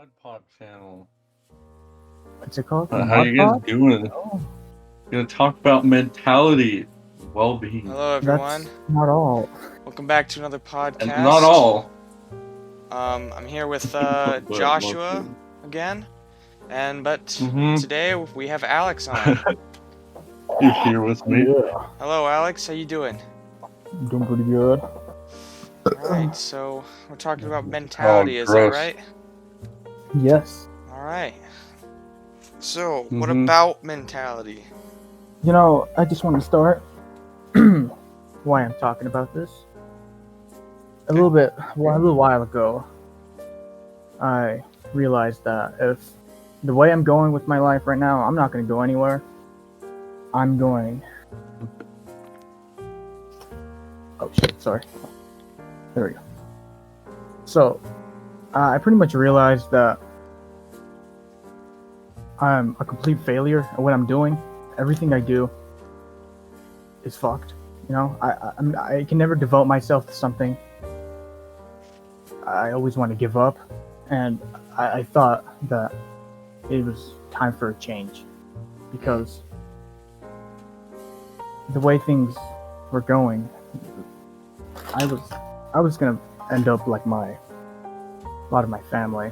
Mod Pod channel. What's it called? How you guys Mod doing? Oh, Gonna talk about mentality, well-being, Hello, everyone. that's not all. Welcome back to another and podcast. not all. I'm here with but Joshua mostly. again, but Mhm. today we have Alex on. You're here with me. Yeah, Hello, Alex. How you doing? I'm doing pretty good. All right. So we're talking about mentality. Is that gross. right? Yes. All right. So what Mhm. about mentality? You know, I just want to start why I'm talking about this. A little while ago, I realized that if the way I'm going with my life right now, I'm not going to go anywhere. I'm going. Oh shit! Sorry. There we go. So, I pretty much realized that I'm a complete failure at what I'm doing. Everything I do is fucked. You know, I can never devote myself to something. I always want to give up, and I thought that it was time for a change because the way things were going, I was gonna end up like a lot of my family,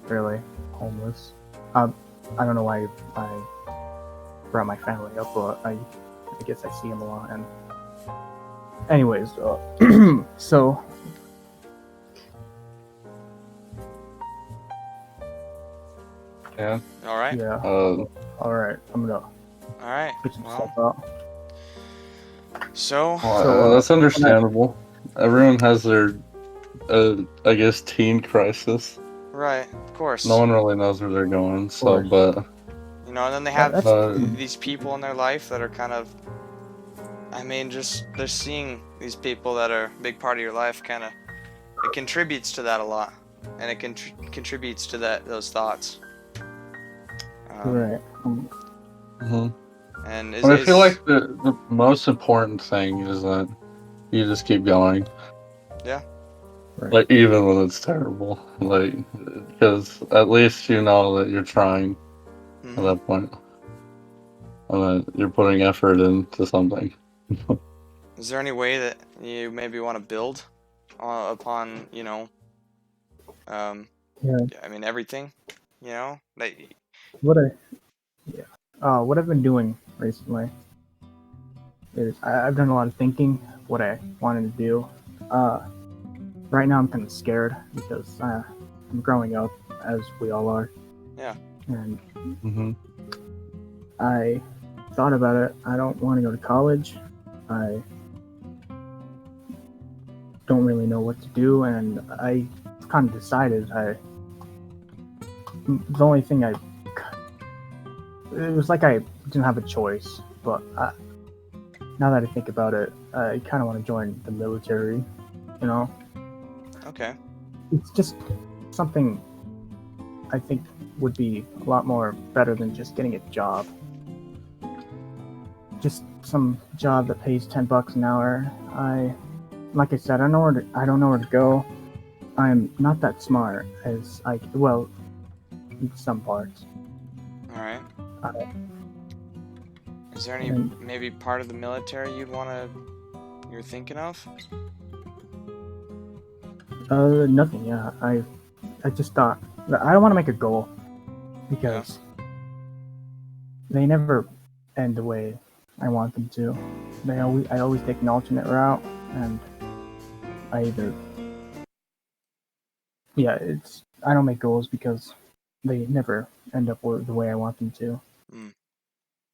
really homeless. I don't know why I brought my family up, but I guess I see them a lot. And anyways, so Yeah. All right. yeah, all right, I'm gonna All right. put some Well, stuff out. so That's understandable. Everyone has their, I guess, teen crisis. right, of course. No one really knows where they're going. So, course. but You know, and then they have That's these people in their life that are kind of, I mean, just they're seeing these people that are a big part of your life. Kind of, it contributes to that a lot, and it contributes to those thoughts. right. mhm. And I feel like the most important thing is that you just keep going. Yeah. Right. Like, even when it's terrible. Like, because at least you know that you're trying at Mhm. that point. And that you're putting effort into something. Is there any way that you maybe want to build upon, Yeah. I mean, everything, that What what I've been doing recently is I've done a lot of thinking of what I wanted to do. Right now I'm kind of scared because I'm growing up, as we all are. Yeah. And Mm-hmm. I thought about it. I don't want to go to college. I don't really know what to do, and I kind of decided the only thing it was like I didn't have a choice, but now that I think about it, I kind of want to join the military, you know? Okay. It's just something I think would be a lot more better than just getting a job. Just some job that pays $10 an hour. Like I said, I don't know where to go. I'm not that smart as in some parts. All right. Uh, Is there any and- maybe part of the military you're thinking of? Nothing. Yeah, I just thought I don't want to make a goal because they never end the way I want them to. I always take an alternate route, and I don't make goals because they never end up the way I want them to. Mm.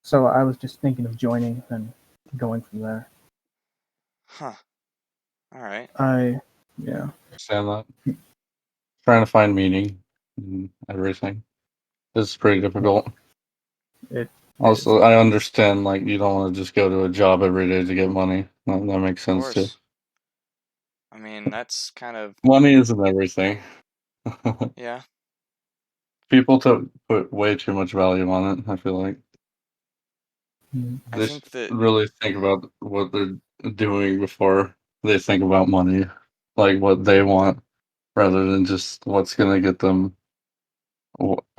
So I was just thinking of joining and going from there. Huh. All right. Yeah. Understand that. Trying to find meaning in everything. It's pretty difficult. Also, I understand, like, you don't want to just go to a job every day to get money. That makes Of sense, too. course. I mean, that's kind of Money isn't everything. yeah. People put way too much value on it, I feel like. I They think that really think about what they're doing before they think about money. Like, what they want, rather than just what's going to get them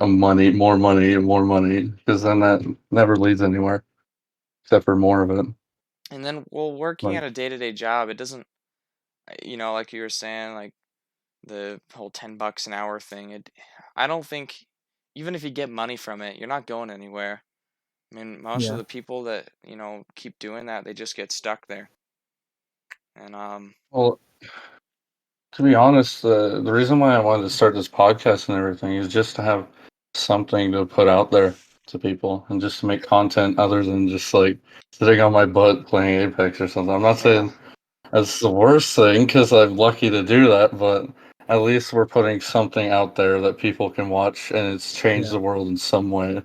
money, more money, and more money, because then that never leads anywhere except for more of it. And then, well, working Like, at a day-to-day job, it doesn't, like you were saying, like the whole $10 an hour thing. I don't think, even if you get money from it, you're not going anywhere. I mean, most of Yeah. the people that, keep doing that, they just get stuck there. And well, to be honest, the reason why I wanted to start this podcast and everything is just to have something to put out there to people and just to make content other than just like sitting on my butt playing Apex or something. I'm not yeah, saying that's the worst thing because I'm lucky to do that, but at least we're putting something out there that people can watch and it's changed Yeah. the world in some way.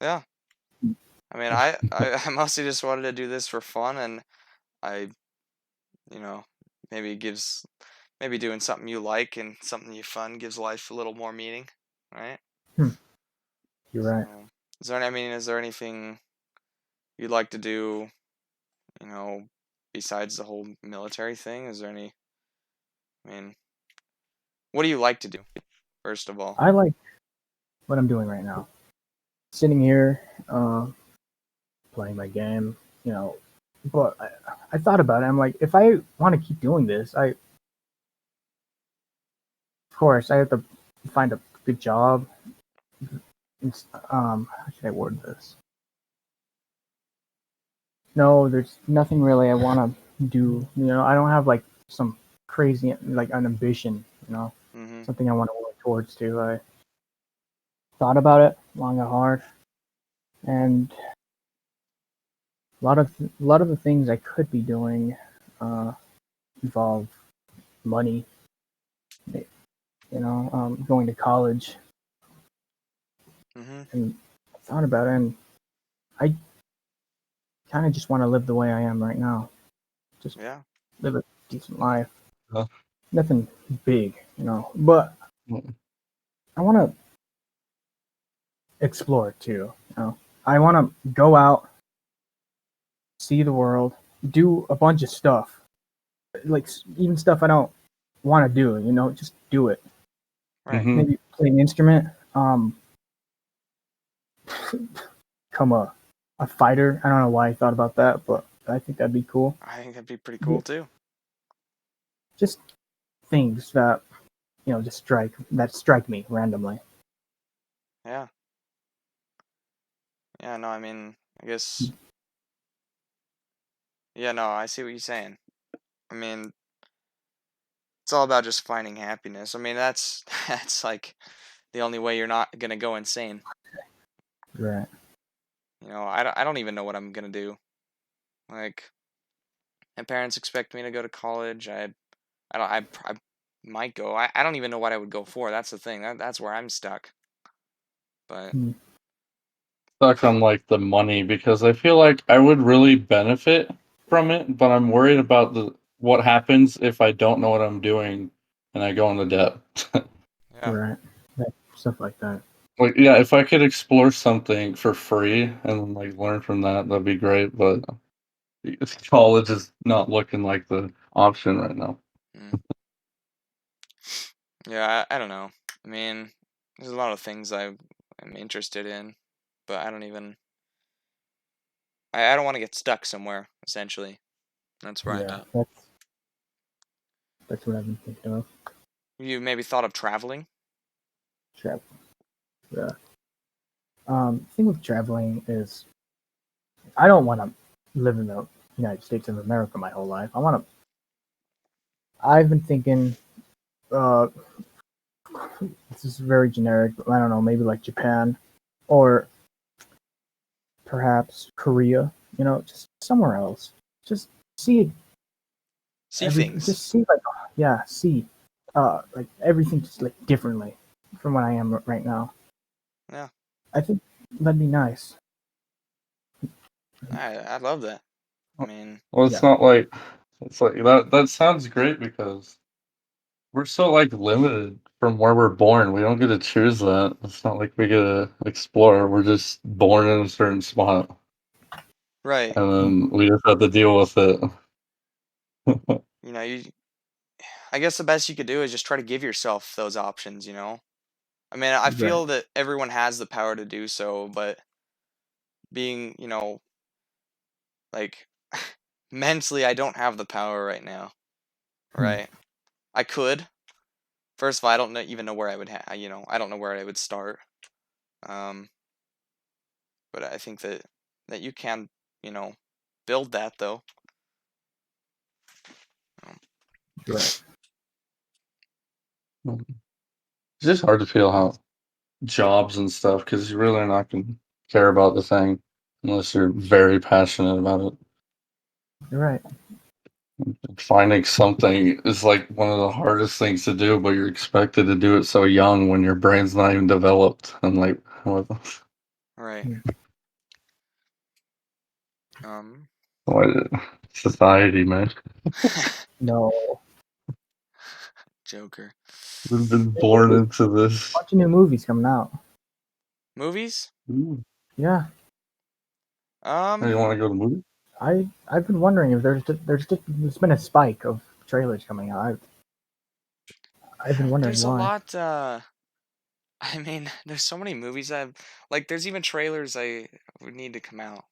yeah. I mean, I mostly just wanted to do this for fun, and I, you know, maybe maybe doing something you like and something you fun gives life a little more meaning, right? Hmm. You're right. So, is there anything you'd like to do, you know, besides the whole military thing? Is there I mean, what do you like to do, first of all? I like what I'm doing right now. Sitting here, playing my game, you know. But I thought about it. I'm like, if I want to keep doing this, of course, I have to find a good job. How should I word this? No, there's nothing really I want to do. I don't have like some crazy like an ambition. Mm-hmm. Something I want to work towards. To I thought about it long and hard, and a lot of the things I could be doing involve money. Going to college, Mm-hmm. and I thought about it, and I kind of just want to live the way I am right now. Just Yeah. live a decent life. Yeah. Nothing big, but I want to explore too. I want to go out, see the world, do a bunch of stuff, like even stuff I don't want to do. Just do it. Right. Mm-hmm. Maybe play an instrument. Become a fighter. I don't know why I thought about that, but I think that'd be cool. I think that'd be pretty cool too. Just things that just strike me randomly. Yeah. Yeah, no, I mean, I guess, yeah, no, I see what you're saying. I mean, it's all about just finding happiness. I mean, that's that's like the only way you're not gonna go insane. Right. I don't even know what I'm gonna do. Like, my parents expect me to go to college. I don't, I might go. I don't even know what I would go for. That's the thing. That's where I'm stuck. But Hmm. Stuck on like the money because I feel like I would really benefit from it, but I'm worried about the what happens if I don't know what I'm doing and I go into debt. yeah, Right. Stuff like that. Like, yeah, if I could explore something for free and like learn from that, that'd be great. But college is not looking like the option right now. mm. Yeah, I don't know. I mean, there's a lot of things I'm interested in, but I don't even. I don't want to get stuck somewhere. Essentially, that's where I'm Yeah. at. That's what I've been thinking of. You maybe thought of traveling? Travel. Yeah. Thing with traveling is I don't want to live in the United States of America my whole life. I've been thinking. Uh, this is very generic, but I don't know. Maybe like Japan, or perhaps Korea. Just somewhere else. Just see See things. Just see see. Like everything just like differently from what I am right now. Yeah, I think that'd be nice. I love that. I mean, Well, Yeah. it's like that. That sounds great because we're so like limited from where we're born. We don't get to choose that. It's not like we get to explore. We're just born in a certain spot, right. and then we just have to deal with it. You. I guess the best you could do is just try to give yourself those options. I mean, I Right. feel that everyone has the power to do so, but being, like, mentally, I don't have the power right now, right? I could. First of all, I don't even know where I would I don't know where I would start. But I think that you can, build that though. Right. It's just hard to feel how jobs and stuff because you're really not going to care about the thing unless you're very passionate about it. You're right. Finding something is like one of the hardest things to do, but you're expected to do it so young when your brain's not even developed. And like, what? Right. What society, man? No. Joker. We've been born into this. Bunch of new movies coming out. Movies? Ooh. Yeah. Hey, you want to go to the movie? I've been wondering if there's been a spike of trailers coming out. I've been wondering There's why. a lot. I mean, there's so many movies there's even trailers I would need to come out,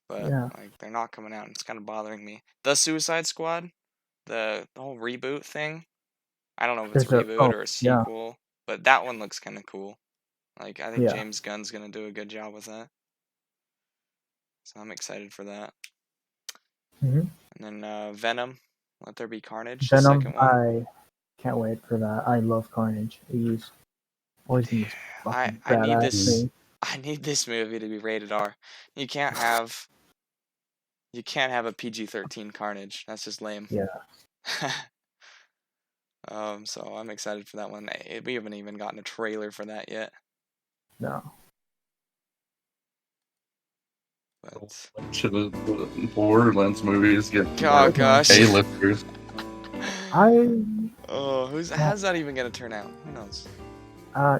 but Yeah. like they're not coming out, and it's kind of bothering me. The Suicide Squad, the whole reboot thing. I don't know if it's a reboot or a yeah. sequel, but that one looks kind of cool. Like I think Yeah. James Gunn's gonna do a good job with that, so I'm excited for that. hmm And then Venom, Let There Be Carnage, the Venom. second one. I can't wait for that. I love Carnage. He's always been this fucking I need badass this. thing. I need this movie to be rated R. You can't have a PG-13 Carnage. That's just lame. Yeah. So I'm excited for that one. We haven't even gotten a trailer for that yet. No. But To the Borderlands movies get oh gosh. A-listers. How's that even gonna turn out? Who knows?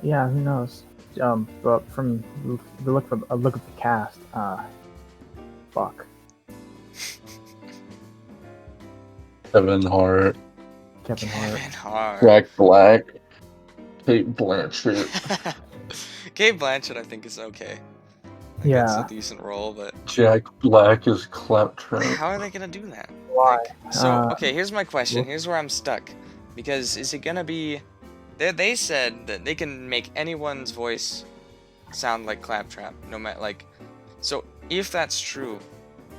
Yeah, who knows? But from the look of the cast, fuck. Kevin Hart, Kevin Hart. Kevin Hart. Jack Black, Kate Blanchett. Kate Blanchett, I think, is okay. I think Yeah. it's a decent role, but Jack Black is Claptrap. how are they gonna do that? Why? Okay, here's my question. Here's where I'm stuck. Because is it gonna be... They said that they can make anyone's voice sound like Claptrap, no matter, like... So, if that's true,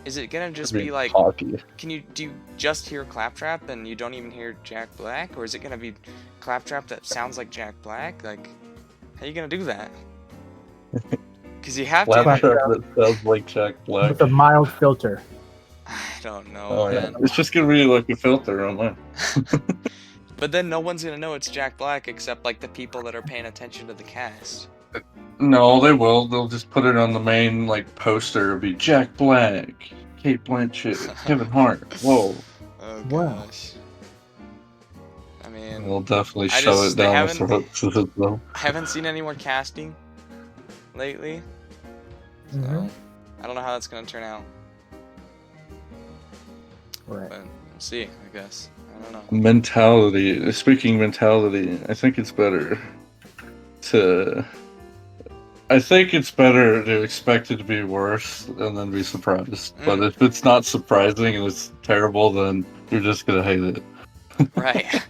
is it gonna just be like... Hockey. Do you just hear Claptrap and you don't even hear Jack Black? Or is it gonna be Claptrap that sounds like Jack Black? Like, how are you gonna do that? Because you have to... Claptrap that sounds like Jack Black. With a mild filter. I don't know, Oh yeah, man. it's just gonna be like a filter on there. But then no one's gonna know it's Jack Black except like the people that are paying attention to the cast. No, they will. They'll just put it on the main like poster. It'll be Jack Black, Kate Blanchett, Kevin Hart. Whoa. Oh Wow. gosh. I mean, They'll definitely I shove just- it they down the haven't- throats of it though. I haven't seen any more casting lately. So Mhm. I don't know how that's gonna turn out, Right. but we'll see, I guess. I don't know. Mentality. Speaking mentality, I think it's better to expect it to be worse and then be surprised. But if it's not surprising and it's terrible, then you're just gonna hate it. Right.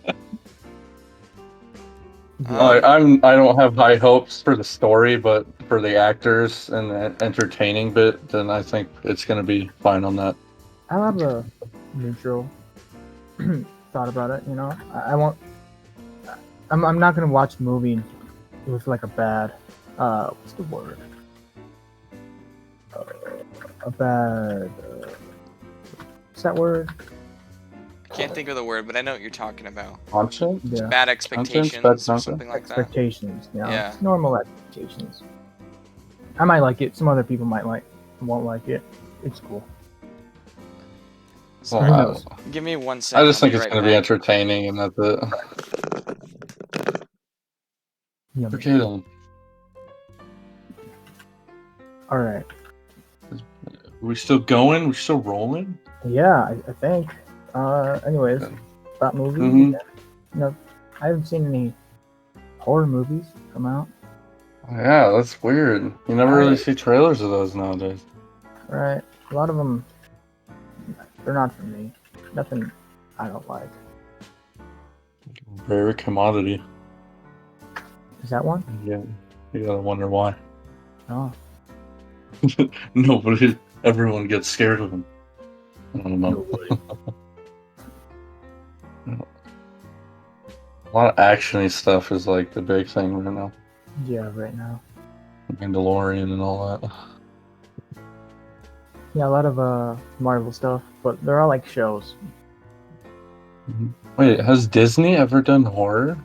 I don't have high hopes for the story, but for the actors and the entertaining bit, then I think it's gonna be fine on that. I have a neutral thought about it. You know, I won't. I'm not gonna watch a movie with like a bad. What's the word? A bad. What's that word? I can't think of the word, but I know what you're talking about. Conscience? Yeah. Bad expectations bad or content? something like that. Expectations. You know, Yeah. normal expectations. I might like it. Some other people won't like it. It's cool. Sorry, Who knows? give me 1 second. I just think I'll it's right gonna be back. entertaining, and that's it. Yummy. Okay then. All right. We still going? We still rolling? Yeah, I think. Anyways, Okay. that movie. Mhm. No, I haven't seen any horror movies come out. Yeah, that's weird. You never really Right. see trailers of those nowadays. Right. A lot of them, they're not for me. Nothing I don't like. Rare commodity. Is that one? Yeah, you gotta wonder why. Oh, Nobody, everyone gets scared of them. I don't know. nobody. A lot of actiony stuff is like the big thing right now. Yeah, right now. Mandalorian and all that. Yeah, a lot of Marvel stuff, but they're all like shows. Wait, has Disney ever done horror?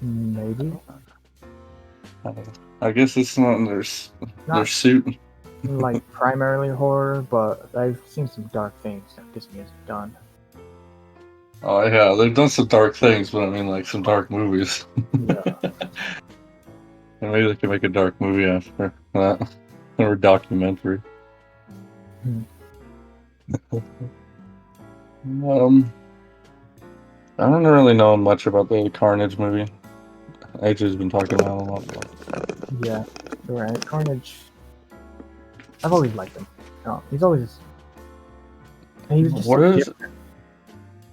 Maybe. I guess it's not in their Not suit. like primarily horror, but I've seen some dark things that Disney has done. Oh yeah, they've done some dark things, but I mean like some dark movies. Yeah. And maybe they can make a dark movie after that. Or a documentary. Hmm. I don't really know much about the Carnage movie. AJ's been talking about it a lot. Yeah, you're right. Carnage. I've always liked him. No, he's always. He was just What so is? different.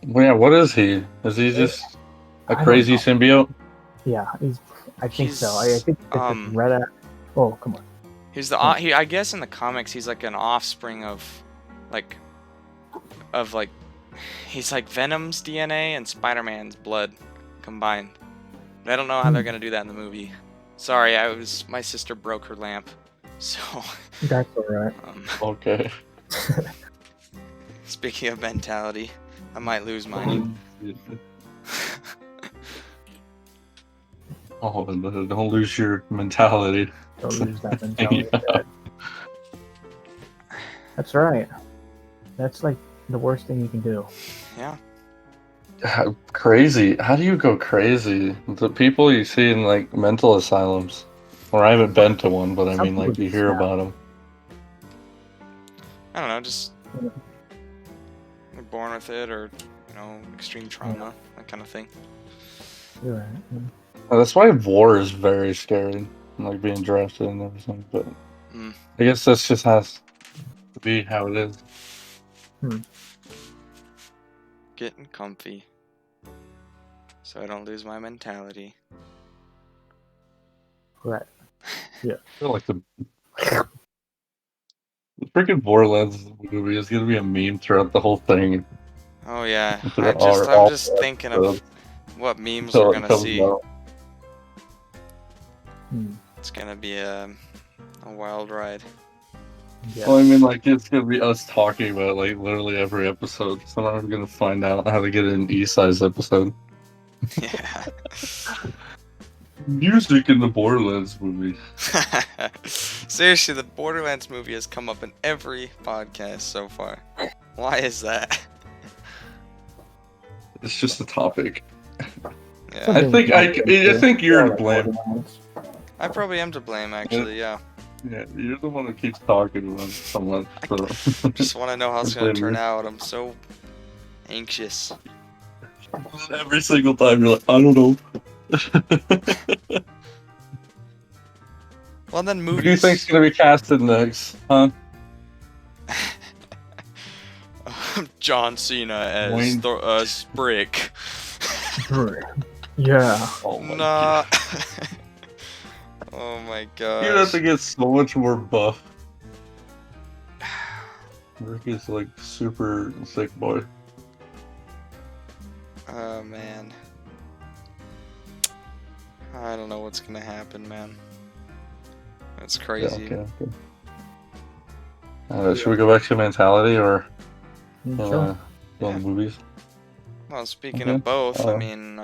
Well, yeah, what is he? Is he just a I don't crazy know. symbiote? Yeah, I think so. I He's, think it's just red at. Oh, come on. He's I guess in the comics he's like an offspring of like he's like Venom's DNA and Spider-Man's blood combined. But I don't know how they're gonna do that in the movie. Sorry, my sister broke her lamp, so. That's alright. Okay. Speaking of mentality, I might lose mine. Oh, don't lose your mentality. Don't lose that mentality. Yeah. That's right. That's like the worst thing you can do. Yeah. Crazy. How do you go crazy? The people you see in like mental asylums. Or I haven't been to one, but I Some mean like people you just hear snap. about them. I don't know, just Yeah. they're born with it, or extreme trauma, that kind of thing. You're right. Yeah. That's why war is very scary. Like being drafted and everything. But I guess that's just has to be how it is. Getting comfy, so I don't lose my mentality. Right. I feel like the freaking Borderlands movie is gonna be a meme throughout the whole thing. Oh yeah, They're I'm all just thinking of episodes what memes until we're it gonna comes see. out. It's gonna be a wild ride. Yeah. Well, I mean, like, it's gonna be us talking about, like, literally every episode. So now we're gonna find out how to get an Easi's episode. Yeah. Music in the Borderlands movie. Seriously, the Borderlands movie has come up in every podcast so far. Why is that? It's just a topic. Yeah. I think you're to blame. I probably am to blame, actually, yeah. Yeah, you're the one that keeps talking about so much. So. Just want to know how it's going to Blame turn you. out. I'm so anxious. Every single time you're like, I don't know. Well, then Who movies. do you think's gonna be casted next, huh? John Cena as Wayne. as Brick. Yeah. Oh my Nah. god. Oh my You'd have gosh. to get so much more buff. Rick is like super sick boy. Oh man. I don't know what's gonna happen, man. That's crazy. Yeah, okay. Should we go back to mentality or Sure. the movies? Well, speaking Okay. of both, I mean,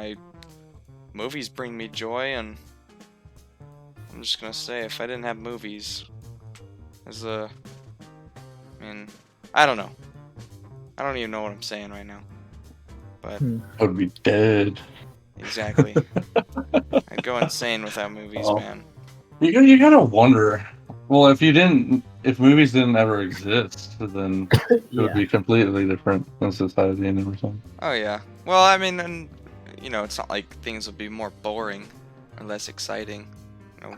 movies bring me joy, and I'm just gonna say, if I didn't have movies, I don't know. I don't even know what I'm saying right now. But I would be dead. exactly. I'd go insane without movies, man. You gotta wonder. Well, if movies didn't ever exist, then it would be completely different in society and everything. Oh yeah. Well, I mean, and you know, it's not like things would be more boring or less exciting, you know,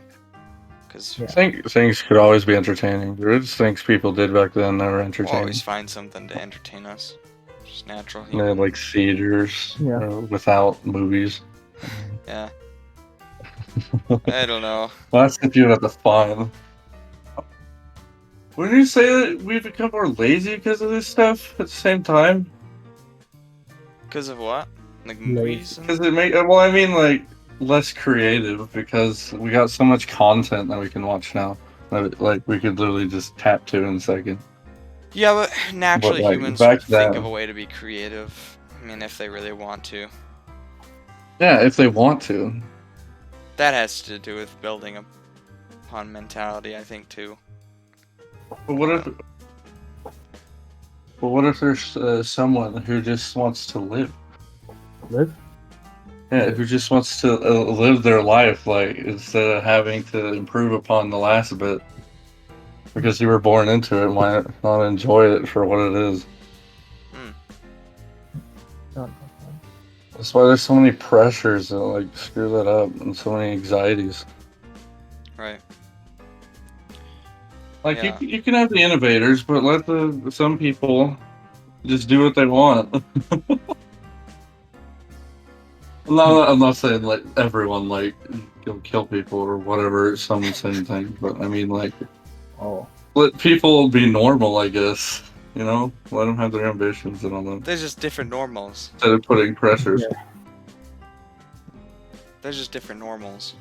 because Yeah. I think things could always be entertaining. There is things people did back then that were we'll entertaining. always find something to entertain us. Just natural They human. had like theaters Yeah. without movies. Yeah. I don't know. Well, that's if you have to find. Wouldn't you say that we become more lazy because of this stuff at the same time? Because of what? Like movies? Because it make well, I mean, like less creative because we got so much content that we can watch now. That, like we could literally just tap to in a second. Yeah, but naturally like, humans back think then- of a way to be creative. I mean, if they really want to. Yeah, if they want to. That has to do with building upon mentality, I think, too. But what if there's someone who just wants to live? Live? Yeah, who just wants to live their life, like instead of having to improve upon the last bit. Because you were born into it, why not enjoy it for what it is? Not- That's why there's so many pressures that like screw that up, and so many anxieties. Right. Like Yeah. you can have the innovators, but let some people just do what they want. I'm not saying like everyone like go kill people or whatever some insane thing, but I mean like Oh. let people be normal, I guess. You know, let them have their ambitions and all that. There's just different normals. Instead of putting pressures. Yeah. There's just different normals.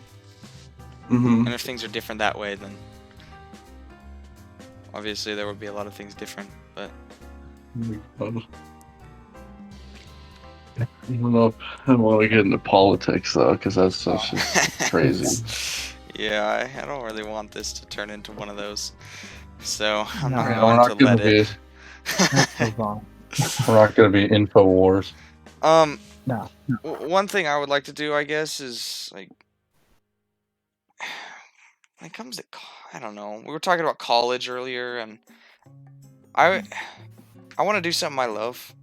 Mm-hmm. And if things are different that way, then obviously there would be a lot of things different. But I don't know if I want to get into politics though, because that stuff's just crazy. yeah, I don't really want this to turn into one of those. So I'm No. not Yeah, going to let it. Let's move on. We're not going to be InfoWars. No. One thing I would like to do, I guess, is like when it comes to I don't know. We were talking about college earlier, and I want to do something I love.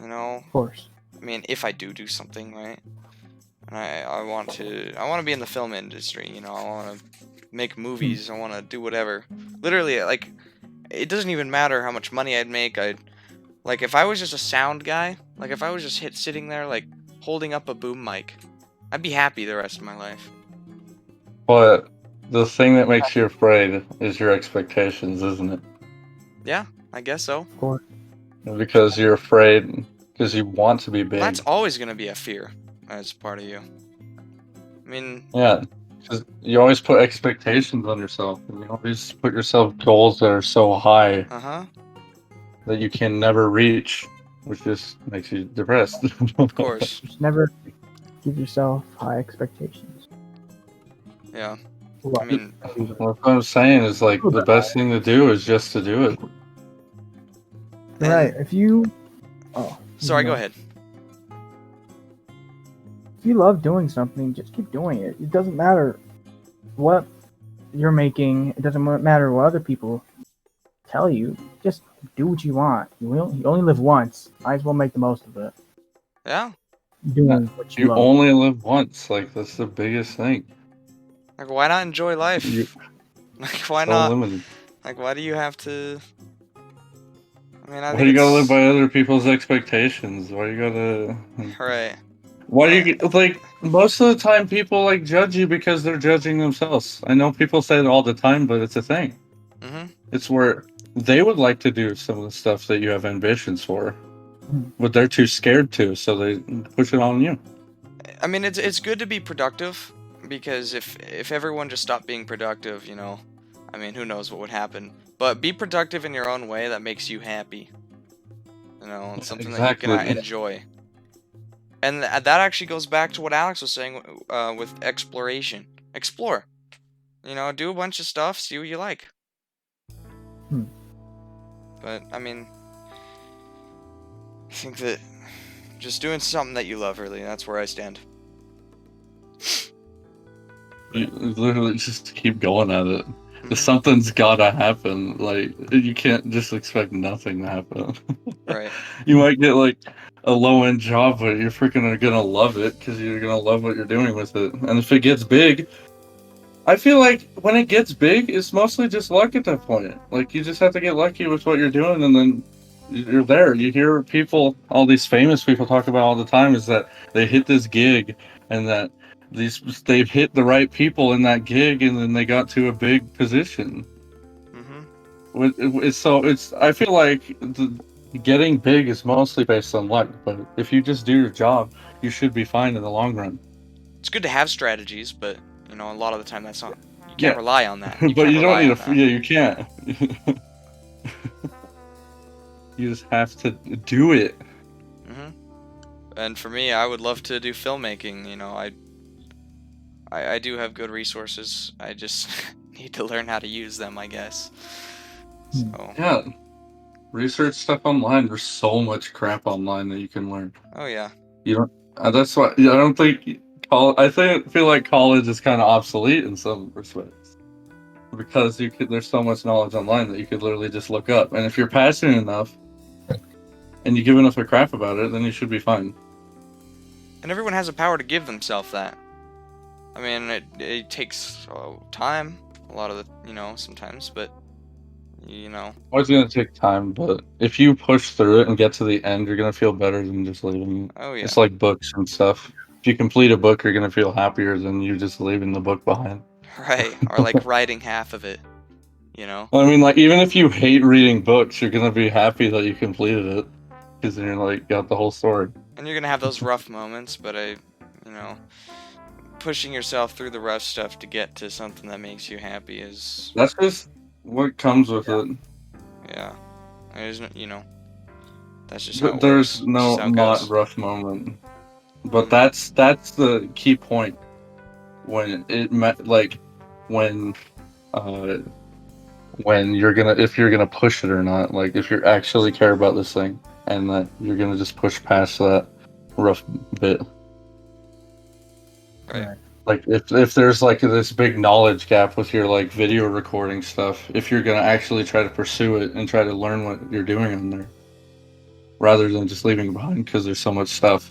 You know, Of course. I mean, if I do something right, and I want to be in the film industry. You know, I want to make movies. I want to do whatever. Literally, like, it doesn't even matter how much money I'd make. Like if I was just a sound guy, like if I was just sitting there like holding up a boom mic, I'd be happy the rest of my life. But the thing that makes you afraid is your expectations, isn't it? Yeah, I guess so. Of course. Because you're afraid, because you want to be big. Well, that's always gonna be a fear as part of you. I mean, Yeah, because you always put expectations on yourself. And you always put yourself goals that are so high that you can never reach, which just makes you depressed. Of course. Just never give yourself high expectations. Yeah. Well, I mean, What I'm saying is like the best thing to do is just to do it. right. If you. Oh. Sorry, no. go ahead. If you love doing something, just keep doing it. It doesn't matter what you're making. It doesn't matter what other people tell you. Just do what you want. You only live once. Might as well make the most of it. Yeah. Doing what you love. only live once. Like that's the biggest thing. Like, why not enjoy life? Like, why So not? limited. Like, why do you have to? I mean, I Why think do you gotta live it's by other people's expectations? Why you gotta? right. Why do you like? Most of the time, people like judge you because they're judging themselves. I know people say it all the time, but it's a thing. Mhm. It's where they would like to do some of the stuff that you have ambitions for, but they're too scared to, so they push it on you. I mean, it's good to be productive because if everyone just stopped being productive, you know, I mean, who knows what would happen. But be productive in your own way that makes you happy. You know, it's something that you can Exactly. enjoy. And that actually goes back to what Alex was saying with exploration. Explore. You know, do a bunch of stuff, see what you like. But, I mean, I think that just doing something that you love, really, that's where I stand. You literally just keep going at it. Something's gotta happen. Like you can't just expect nothing to happen. Right. You might get like a low end job, but you're freaking gonna love it because you're gonna love what you're doing with it. And if it gets big, I feel like when it gets big, it's mostly just luck at that point. Like you just have to get lucky with what you're doing, and then you're there. You hear people, all these famous people talk about all the time, is that they hit this gig, and that they've hit the right people in that gig, and then they got to a big position. It's I feel like getting big is mostly based on luck, but if you just do your job, you should be fine in the long run. It's good to have strategies, but you know, a lot of the time that's not. You can't Yeah. rely on that. But you don't need to. Yeah, you can't. You just have to do it. And for me, I would love to do filmmaking. You know, I do have good resources. I just need to learn how to use them, I guess. So. Yeah. Research stuff online. There's so much crap online that you can learn. Oh yeah. You don't. That's why I don't think feel like college is kind of obsolete in some respects because there's so much knowledge online that you could literally just look up, and if you're passionate enough and you give enough a crap about it, then you should be fine. And everyone has a power to give themselves that. I mean, it takes time, a lot of the, sometimes, but, It's going to take time, but if you push through it and get to the end, you're going to feel better than just leaving it. Oh, yeah. It's like books and stuff. If you complete a book, you're going to feel happier than you just leaving the book behind. Right, or like writing half of it, Well, I mean, like, even if you hate reading books, you're going to be happy that you completed it, because then you're like, got the whole story. And you're going to have those rough moments, but pushing yourself through the rough stuff to get to something that makes you happy is... That's just what comes with it. Yeah. There's that's just but how it there's works. no not rough moment. But that's the key point when it met like when you're gonna if you're gonna push it or not, like if you actually care about this thing and that you're gonna just push past that rough bit. Right. Like if there's like this big knowledge gap with your like video recording stuff, if you're gonna actually try to pursue it and try to learn what you're doing on there, rather than just leaving it behind because there's so much stuff,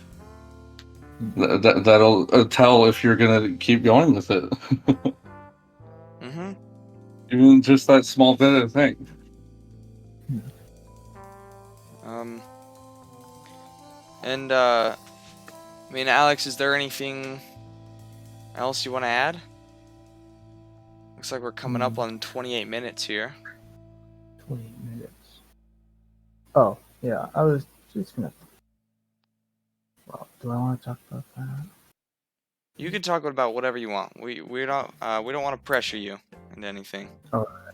that'll tell if you're gonna keep going with it. Even just that small bit of thing. And I mean, Alex, is there anything else you want to add? Looks like we're coming up on 28 minutes here. 28 minutes. Oh, yeah, I was just gonna... Well, do I want to talk about that? You can talk about whatever you want. We don't want to pressure you into anything. Alright.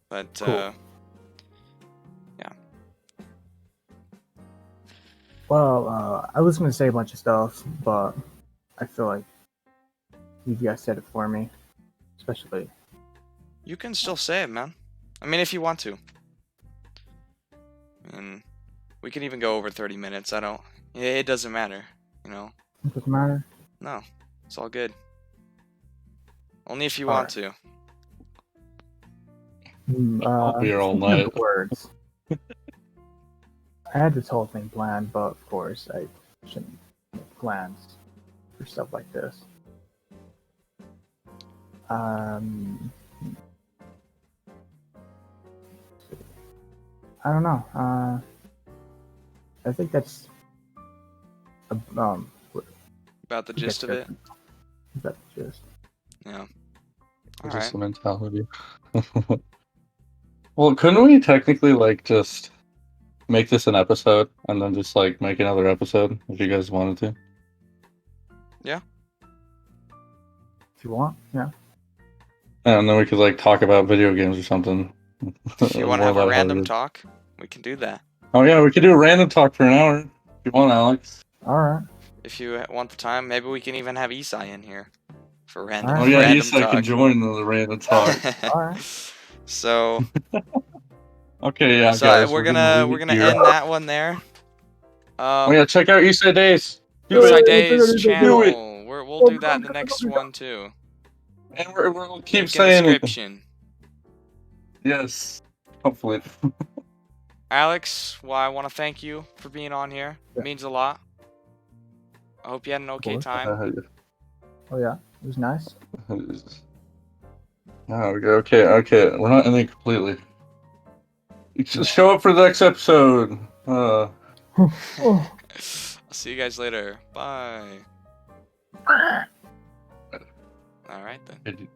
But cool. yeah. Well, I was gonna say a bunch of stuff, but I feel like you guys said it for me, especially. You can still say it, man. I mean, if you want to. And we can even go over 30 minutes. It doesn't matter, It doesn't matter? No, it's all good. Only if you want to. I'll be here all night. Words. I had this whole thing planned, but of course I shouldn't make plans for stuff like this. I don't know. I think that's about the gist of it. That's the gist. Yeah. All just the mentality. Well, couldn't we technically like just make this an episode and then just like make another episode if you guys wanted to? Yeah. If you want, yeah. And then we could like talk about video games or something. If you want to have a random talk, we can do that. Oh yeah, we could do a random talk for an hour if you want, Alex. All right. If you want the time, maybe we can even have Easi in here for random. Oh yeah, random Easi talk. can join the random talk. All right. So. Okay, yeah. So guys, we're gonna end that one there. Oh yeah, check out Easi Daze. Easi Daze channel. We'll do that in the next one too. And we'll keep Link saying description. Yes, hopefully. All Alex, well, I want to thank you for being on here. Yeah. It means a lot. I hope you had an okay course. time. Oh yeah, it was nice. Okay. We're not ending completely. Just show up for the next episode. Oh. I'll see you guys later. Bye. All right then.